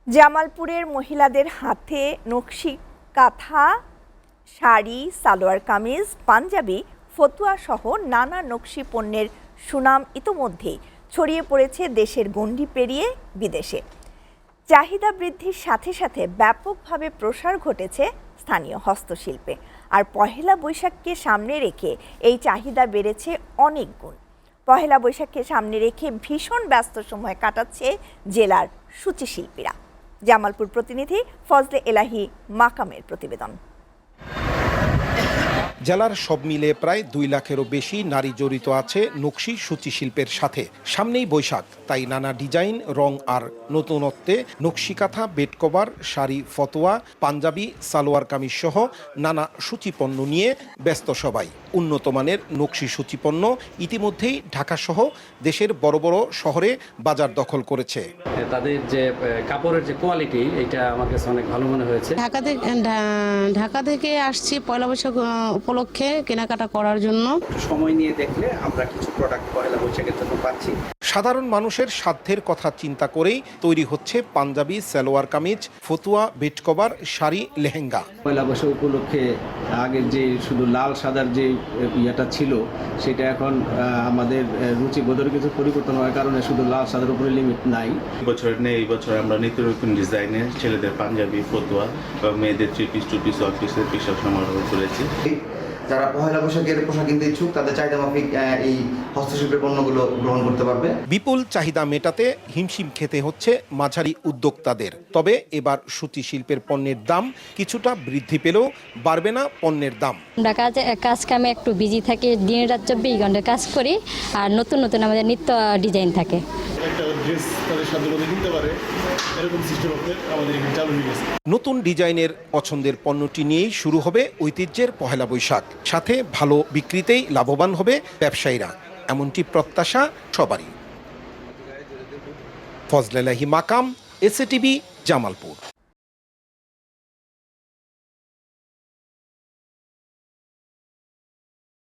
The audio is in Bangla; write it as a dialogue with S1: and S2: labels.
S1: জামালপুরের মহিলাদের হাতে নকশি কাঁথা, শাড়ি, সালোয়ার কামিজ, পাঞ্জাবি, ফতুয়া সহ নানা নকশি পণ্যের সুনাম ইতোমধ্যেই ছড়িয়ে পড়েছে দেশের গণ্ডি পেরিয়ে বিদেশে। চাহিদা বৃদ্ধির সাথে সাথে ব্যাপকভাবে প্রসার ঘটেছে স্থানীয় হস্তশিল্পে। আর পহেলা বৈশাখকে সামনে রেখে এই চাহিদা বেড়েছে অনেক গুণ। পহেলা বৈশাখকে সামনে রেখে ভীষণ ব্যস্ত সময় কাটাচ্ছে জেলার সূচিশিল্পীরা। জামালপুর প্রতিনিধি ফজলে এলাহি মাকামের প্রতিবেদন।
S2: জেলার সব মিলে প্রায় 2 লাখেরও বেশি নারী জড়িত আছে নকশি সূচি শিল্পের সাথে। সামনেই বৈশাখ, তাই নানা ডিজাইন, রং আর নতুনত্বে নকশি কাঁথা, বেড কভার, শাড়ি, ফতোয়া, পাঞ্জাবি, সালোয়ার কামিজ সহ নানা সূচিপণ্য নিয়ে ব্যস্ত সবাই। উন্নত মানের নকশি সূচিপণ্য ইতিমধ্যেই ঢাকা সহ দেশের বড় বড় শহরে বাজার দখল করেছে।
S3: তাদের যে কাপড়ের যে কোয়ালিটি, এটা আমার কাছে অনেক ভালো মনে হয়েছে।
S4: ঢাকা থেকে আসছি পয়লা বৈশাখ উপলক্ষে কেনাকাটা করার জন্য।
S5: সময় নিয়ে দেখলে আমরা কিছু প্রোডাক্ট পয়লা বৈশাখের জন্য পাচ্ছি।
S2: সাধারণ মানুষের সাধ্যের কথা চিন্তা করেই তৈরি হচ্ছে পাঞ্জাবি, সালোয়ার কামিজ, ফতুয়া, বেড কভার, শাড়ি, লেহেঙ্গা।
S5: পয়লা বৈশাখ উপলক্ষে আগের যে শুধু লাল সাদার যে ইয়েটা ছিল, সেটা এখন আমাদের রুচিবোধের কিছু পরিবর্তন হওয়ার কারণে শুধু লাল সাদার উপরে লিমিট নাই।
S6: বছরের নেই, এই বছর আমরা নিত্য নতুন ডিজাইনে ছেলেদের পাঞ্জাবি, ফতুয়া বা মেয়েদের 3 পিস, 2 পিস, 1 পিসের পোশাক সমারোহ করেছি।
S7: যারা পহেলা বৈশাখের পোশাক কিনতে ইচ্ছুক, তাদের চাহিদা মাফিক এই হস্তশিল্পের পণ্যগুলো গ্রহণ করতে পারবে।
S2: বিপুল চাহিদা মেটাতে হিমশিম খেতে হচ্ছে মাঝারি উদ্যোক্তাদের। তবে এবার সূচি শিল্পের পণ্যের দাম কিছুটা বৃদ্ধি পেলেও বাড়বে না পণ্যের দাম।
S8: আমরা কাজ কামে একটু বিজি থাকি, দিন রাত 24 ঘন্টা কাজ করি, আর নতুন নতুন আমাদের নিত্য ডিজাইন থাকে।
S2: নতুন ডিজাইনের পছন্দের পণ্যটি নিয়েই শুরু হবে ঐতিহ্যের পহেলা বৈশাখ। সাথে ভালো বিক্রিতেই লাভবান হবে ব্যবসায়ীরা, এমনটি প্রত্যাশা সবারই। ফজলে এলাহি মাকাম, এসএটিভি, জামালপুর।